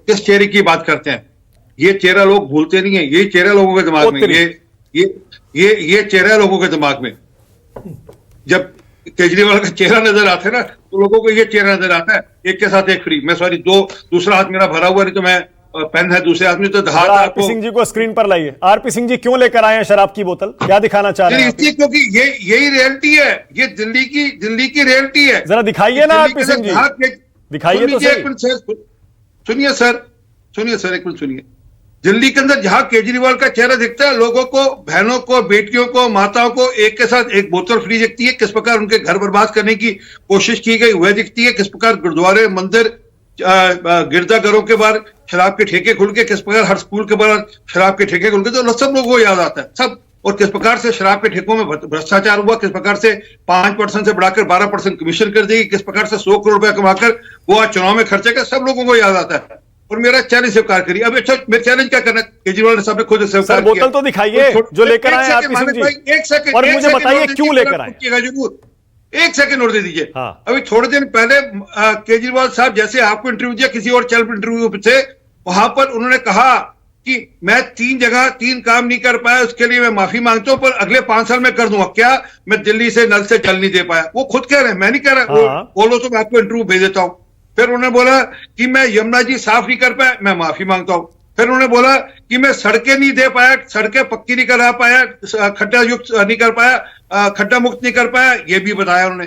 किस चेहरे की बात करते हैं? ये चेहरा लोग भूलते नहीं है, यही चेहरा लोगों के दिमाग में, ये चेहरा लोगों के दिमाग में। जब केजरीवाल का चेहरा नजर आता है ना, तो लोगों को ये चेहरा नजर आता है, एक के साथ एक फ्री। मैं सॉरी, दूसरा हाथ मेरा भरा हुआ, नहीं तो मैं पेन है दूसरे हाथ में, तो हाथ आरपी सिंह जी को स्क्रीन पर लाइए। आरपी सिंह जी क्यों लेकर आए हैं शराब की बोतल, क्या दिखाना चाह रहे हैं? क्योंकि यही रियलिटी है, ये दिल्ली की रियलिटी है। जरा दिखाइए ना आरपी सिंह जी, दिखाइए तो सही। सुनिए सर, एक मिनट सुनिए। दिल्ली के अंदर जहां केजरीवाल का चेहरा दिखता है, लोगों को, बहनों को, बेटियों को, माताओं को एक के साथ एक बोतल फ्री दिखती है। किस प्रकार उनके घर बर्बाद करने की कोशिश की गई वह दिखती है। किस प्रकार गुरुद्वारे, मंदिर, गिरजाघरों के बाहर शराब के ठेके खुल के, किस प्रकार हर स्कूल के बाहर शराब के ठेके खुल के, तो सब लोगों को याद आता है सब। और किस प्रकार से शराब के ठेकों में भ्रष्टाचार हुआ, किस प्रकार से 5% से बढ़ाकर 12% कमीशन कर देगी, किस प्रकार से 100 करोड़ रुपया कमाकर वो आज चुनाव में खर्चे कर, सब लोगों को याद आता है। और मेरा चैलेंज स्वीकार करिए। अब अच्छा, मेरे चैलेंज क्या करना, केजरीवाल साहब ने खुद स्वीकार किया। बोतल तो दिखाइए जो लेकर आए आरपी सिंह जी, एक सेकंड, और मुझे बताइए क्यों लेकर आए। जरूर, एक सेकंड और दे दीजिए। हाँ। अभी थोड़े दिन पहले केजरीवाल साहब जैसे आपको इंटरव्यू दिया, किसी और चैनल पर इंटरव्यू थे, वहां पर उन्होंने कहा कि मैं 3 जगह 3 काम नहीं कर पाया, उसके लिए मैं माफी मांगता हूं, पर अगले 5 साल में कर दूंगा। क्या मैं दिल्ली से नल से जल नहीं दे पाया? वो खुद कह रहे हैं, मैं नहीं कह रहा। बोलो तो मैं आपको इंटरव्यू भेज देता हूं। फिर उन्होंने बोला कि मैं यमुना जी साफ नहीं कर पाया, मैं माफी मांगता हूं। फिर उन्होंने बोला कि मैं सड़कें नहीं दे पाया, सड़कें पक्की नहीं करा पाया, खड्डा युक्त नहीं कर पाया, खड्डा मुक्त नहीं कर पाया, ये भी बताया उन्होंने।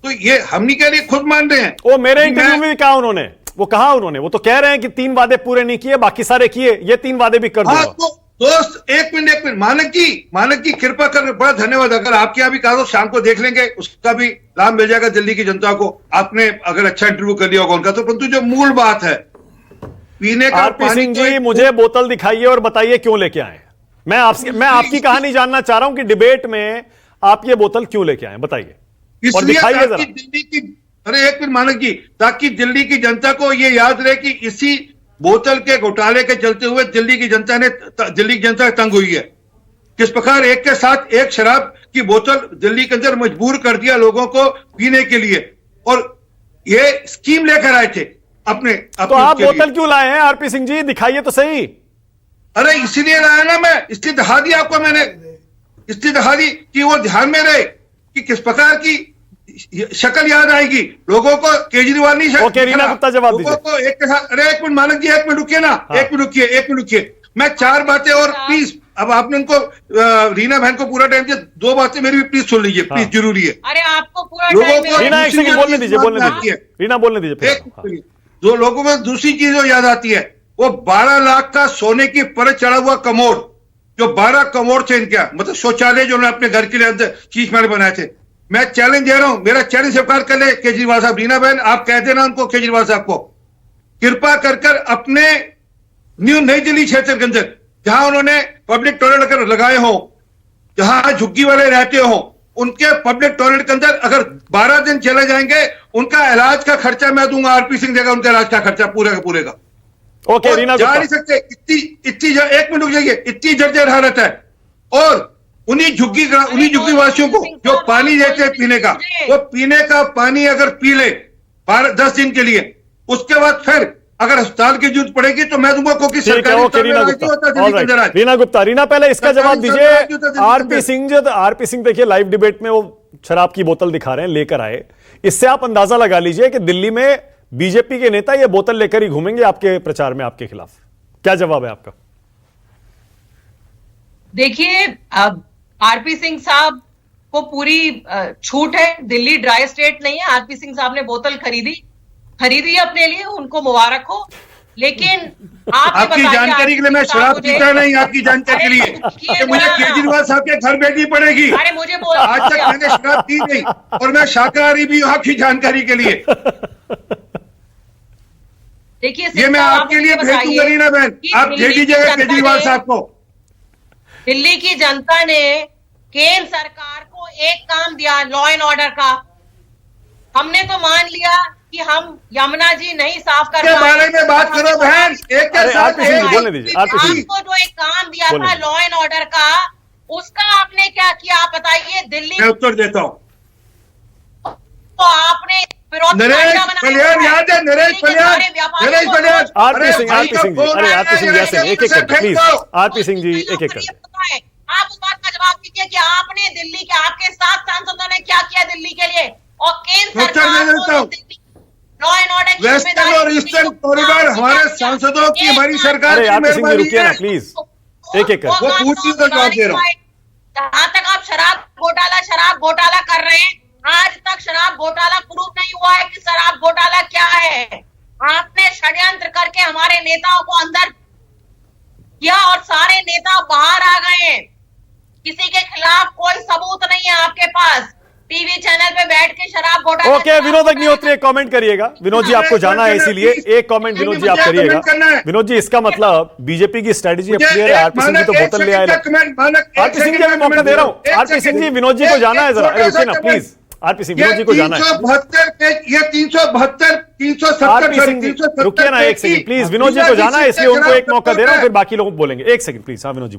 तो ये हम नहीं कह रहे, खुद मान रहे हैं। वो मेरे इंटरव्यू में भी कहा उन्होंने, वो कहा उन्होंने, वो तो कह रहे हैं कि 3 वादे पूरे नहीं किए, बाकी सारे किए, ये 3 वादे भी कर दूंगा। तो दोस्त एक मिनट, मानक जी कृपा कर, बड़ा धन्यवाद। अगर आपके यहाँ भी कहा तो शाम को देख लेंगे, उसका भी लाभ मिल जाएगा दिल्ली की जनता को। आपने अगर अच्छा इंटरव्यू कर लिया होगा उनका, तो परंतु जो मूल बात है पीने का आरपी पानी, सिंह जी मुझे बोतल दिखाइए और बताइए क्यों लेके आए। मैं आपकी कहानी जानना चाह रहा हूं कि डिबेट में आप ये बोतल क्यों लेके आए, बताइए और दिखाइए जरा। दिल्ली की, अरे एक मिनट मानक जी, ताकि दिल्ली की जनता को ये याद रहे कि इसी बोतल के घोटाले के चलते हुए दिल्ली की जनता तंग हुई है। किस प्रकार एक के साथ एक शराब की बोतल दिल्ली के अंदर मजबूर कर दिया लोगों को पीने के लिए, और ये स्कीम लेकर आए थे अपने तो आप बोतल क्यों लाए हैं आरपी सिंह जी, दिखाइए तो सही। अरे इसलिए लाया ना मैं, इसलिए दिखा दिया आपको मैंने, इसलिए दिखा दी कि वो ध्यान में रहे कि किस प्रकार की शक्ल याद आएगी लोगों को। केजरीवाल नहीं शक्ल, ओके, रीना गुप्ता जवाब दीजिए। लोगों को एक के साथ, अरे एक मिनट मानक जी, एक मिनट रुकिए ना, एक मिनट रुकिए। मैं 4 बातें और प्लीज, अब आपने उनको रीना बहन को पूरा टाइम दिया, 2 बातें मेरी भी प्लीज सुन लीजिए, प्लीज, जरूरी है। अरे आपको पूरा लोगों टाइम को रीना एक सेकंड बोलने दीजिए, रीना बोलने दीजिए। जो लोगों में दूसरी चीज जो याद आती है, वो 12 लाख का सोने की परत चढ़ा हुआ कमोड, जो 12 कमोड थे इनका, मतलब शौचालय जो उन्होंने अपने घर के लिए अंदर चीज मैंने बनाए थे। मैं चैलेंज दे रहा हूं, मेरा चैलेंज स्वीकार कर ले केजरीवाल साहब। रीना बहन आप कह देना उनको, केजरीवाल साहब को, कृपा कर अपने न्यू नई दिल्ली क्षेत्र के अंदर जहां उन्होंने पब्लिक टॉयलेट लगाए हो, जहां झुग्गी वाले रहते हो, उनके पब्लिक टॉयलेट के अंदर अगर 12 दिन चले जाएंगे, उनका इलाज का खर्चा मैं दूंगा, आरपी सिंह देगा उनका इलाज का खर्चा पूरे का पूरे का। ओके रीना जा नहीं सकते, इतनी एक मिनट रुक जाइए, इतनी जर्जर हालत है। और उन्हीं झुग्गी वासियों को जो पानी देते हैं पीने का, वो पीने का पानी अगर पी ले 10 दिन के लिए, उसके बाद फिर अगर अस्पताल की जरूरत पड़ेगी तो मैं दूंगा, क्योंकि रीना गुप्ता, रीना पहले इसका जवाब दीजिए। आरपी सिंह देखिए लाइव डिबेट में वो शराब की बोतल दिखा रहे हैं, लेकर आए। इससे आप अंदाजा लगा लीजिए कि दिल्ली में बीजेपी के नेता ये बोतल लेकर ही घूमेंगे आपके प्रचार में आपके खिलाफ। क्या जवाब है आपका? देखिए, अब आरपी सिंह साहब को पूरी छूट है, दिल्ली ड्राई स्टेट नहीं है। आरपी सिंह साहब ने बोतल खरीदी अपने लिए, उनको मुबारक हो। लेकिन आपकी जानकारी के लिए मैं शराब पीता नहीं, आपकी जानकारी के लिए कि मुझे केजरीवाल साहब के घर भेजनी पड़ेगी। अरे मुझे आज तक मैंने शराब पी नहीं, और मैं शाकाहारी भी हूं, आपकी जानकारी के लिए। देखिए, ये मैं आपके लिए भेज दूंगा रीना बहन, आप दे दीजिएगा केजरीवाल साहब को। दिल्ली की जनता ने केंद्र सरकार को एक काम दिया, लॉ एंड ऑर्डर का। हमने तो मान लिया कि हम यमुना जी नहीं साफ कर पाए, बारे में बात करो बहन, एक के साथ बोलने दीजिए। आपको जो एक काम दिया था लॉ एंड ऑर्डर का, उसका आपने क्या किया आप बताइए। दिल्ली मैं उत्तर देता हूं। तो आपने नरेश कल्याण याद है, नरेश कल्याण, नरेश कल्याण। आरपी सिंह अरे आरपी सिंह जैसे एक एक करके प्लीज, आरपी सिंह जी एक एक करके। आप उस बात का जवाब दीजिए कि आपने दिल्ली के आपके 7 सांसदों ने क्या किया दिल्ली के लिए, और केंद्र सरकार को लॉ एंड ऑर्डर वेस्टर्न और ईस्टर्न कॉरिडोर हमारे सांसदों की, हमारी सरकार अरे की आरपी सिंह जी मेहरबानी रुकिए ना है। प्लीज, एक एक करके। वो पूछिए तो जवाब दे रहा हूं। जहां तक आप शराब घोटाला कर रहे हैं, आज तक शराब घोटाला प्रूव नहीं हुआ है कि शराब घोटाला क्या है। आपने षड्यंत्र करके हमारे नेताओं को अंदर किया और सारे नेता बाहर आ गए हैं। किसी के खिलाफ कोई सबूत नहीं है आपके पास। टीवी चैनल पे बैठ के शराब घोटाला। ओके विनोद अग्निहोत्री एक कमेंट करिएगा। विनोद जी आपको जाना है इसीलिए एक कमेंट विनोद जी आप करिएगा। विनोद जी इसका मतलब बीजेपी की स्ट्रेटेजी अब क्लियर है, आरपी सिंह जी तो बोतल ले आए। आरपी सिंह जी अभी मौका दे रहा हूं, आरपी सिंह जी विनोद जी को जाना है, जरा रुकिए ना प्लीज। आरपी सिंह विनोद जी को जाना है। 370 आरपी सिंह जी रुकिए ना एक सेकंड प्लीज, विनोद जी को जाना है इसलिए उनको एक मौका दे रहा हूं, फिर बाकी लोग बोलेंगे। एक सेकंड प्लीज। हाँ विनोद जी।